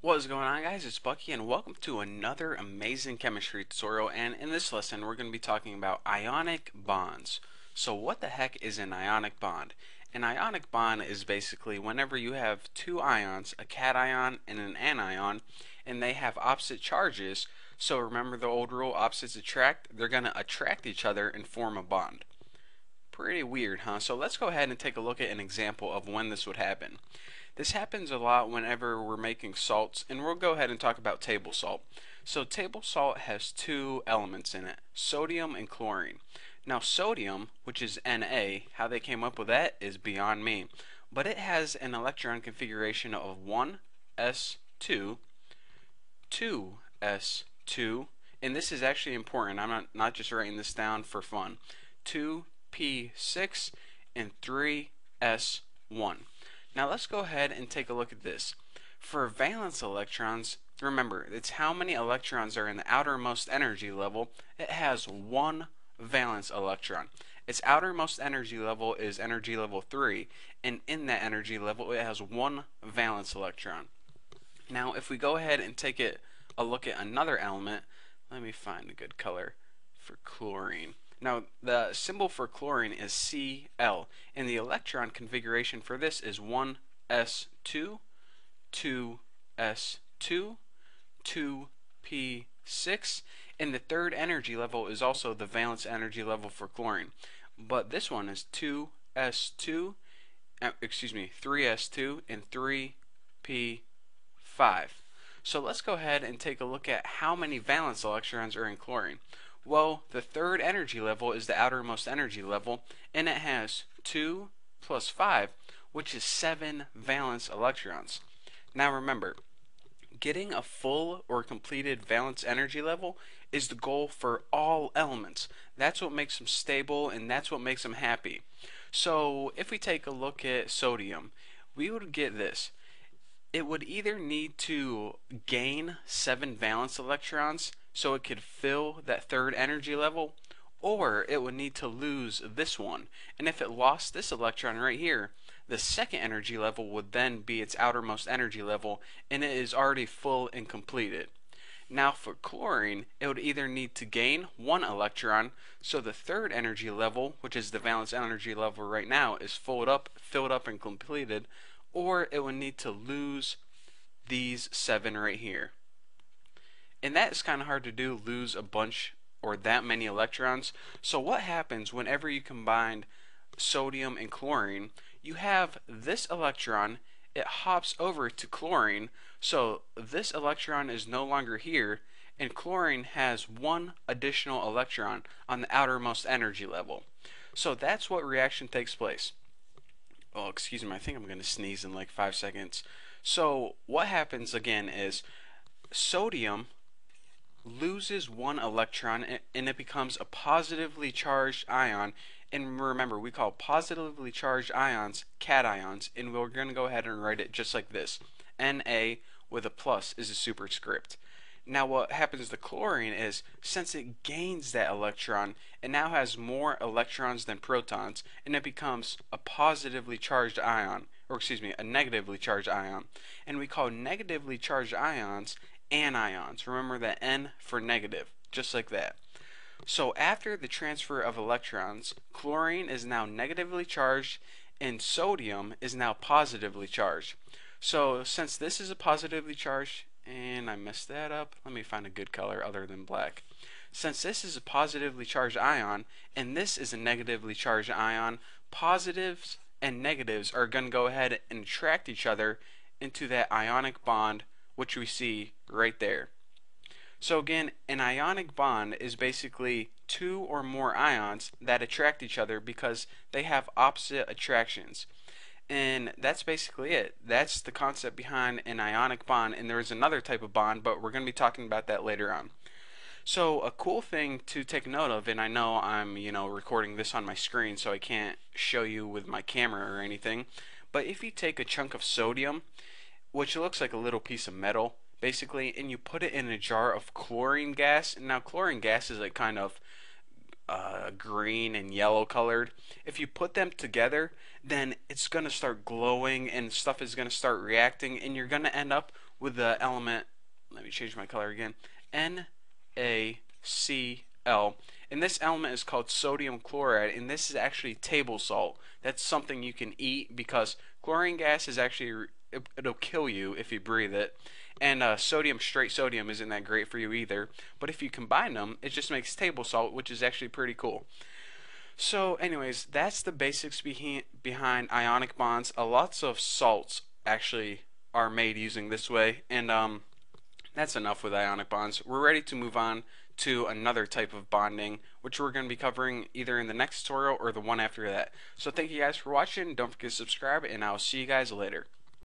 What is going on, guys? It's Bucky and welcome to another amazing chemistry tutorial, and in this lesson we're going to be talking about ionic bonds. So what the heck is an ionic bond? An ionic bond is basically whenever you have two ions, a cation and an anion, and they have opposite charges. So remember the old rule, opposites attract? They're going to attract each other and form a bond. Pretty weird, huh? So let's go ahead and take a look at an example of when this would happen. This happens a lot whenever we're making salts, and we'll go ahead and talk about table salt. So table salt has two elements in it, sodium and chlorine. Now sodium, which is Na, how they came up with that is beyond me, but it has an electron configuration of 1s2, 2s2, and this is actually important. I'm not just writing this down for fun. 2p6 and 3s1. Now let's go ahead and take a look at this. For valence electrons, remember, it's how many electrons are in the outermost energy level. It has one valence electron. Its outermost energy level is energy level 3, and in that energy level it has one valence electron. Now if we go ahead and take a look at another element, let me find a good color for chlorine. Now the symbol for chlorine is Cl, and the electron configuration for this is 1s2, 2s2, 2p6, and the third energy level is also the valence energy level for chlorine. But this one is 3s2 and 3p5. So let's go ahead and take a look at how many valence electrons are in chlorine. Well, the third energy level is the outermost energy level, and it has 2 plus 5, which is 7 valence electrons. Now remember, getting a full or completed valence energy level is the goal for all elements. That's what makes them stable, and that's what makes them happy. So if we take a look at sodium, we would get this. It would either need to gain 7 valence electrons so it could fill that third energy level, or it would need to lose this one. And if it lost this electron right here, the second energy level would then be its outermost energy level, and it is already full and completed. Now for chlorine, it would either need to gain 1 electron, so the third energy level, which is the valence energy level right now, is filled up and completed, or it would need to lose these 7 right here. And that is kind of hard to do, lose a bunch or that many electrons. So what happens whenever you combine sodium and chlorine? You have this electron, it hops over to chlorine, so this electron is no longer here, and chlorine has 1 additional electron on the outermost energy level. So that's what reaction takes place. Oh, excuse me, I think I'm going to sneeze in like 5 seconds. So what happens again is sodium loses 1 electron and it becomes a positively charged ion. And remember, we call positively charged ions cations, and we're going to go ahead and write it just like this. Na with a plus is a superscript. Now what happens to chlorine is, since it gains that electron, it now has more electrons than protons, and it becomes a positively charged ion, or excuse me, a negatively charged ion. And we call negatively charged ions anions. Remember that N for negative, just like that. So after the transfer of electrons, chlorine is now negatively charged and sodium is now positively charged. So since this is a positively charged, and I messed that up, let me find a good color other than black. Since this is a positively charged ion and this is a negatively charged ion, positives and negatives are going to go ahead and attract each other into that ionic bond, which we see right there. So again, an ionic bond is basically 2 or more ions that attract each other because they have opposite attractions. And that's basically it. That's the concept behind an ionic bond, and there is another type of bond, but we're going to be talking about that later on. So a cool thing to take note of, and I know I'm recording this on my screen so I can't show you with my camera or anything, but if you take a chunk of sodium, which looks like a little piece of metal basically, and you put it in a jar of chlorine gas, and now chlorine gas is like kind of green and yellow colored. If you put them together, then it's going to start glowing and stuff is going to start reacting, and you're going to end up with the element, let me change my color again, NaCl. And this element is called sodium chloride, and this is actually table salt. That's something you can eat because chlorine gas is actually, it'll kill you if you breathe it. And straight sodium isn't that great for you either. But if you combine them, it just makes table salt, which is actually pretty cool. So anyways, that's the basics behind ionic bonds. Lots of salts actually are made using this way, and that's enough with ionic bonds. We're ready to move on to another type of bonding, which we're going to be covering either in the next tutorial or the one after that. So thank you guys for watching. Don't forget to subscribe, and I'll see you guys later.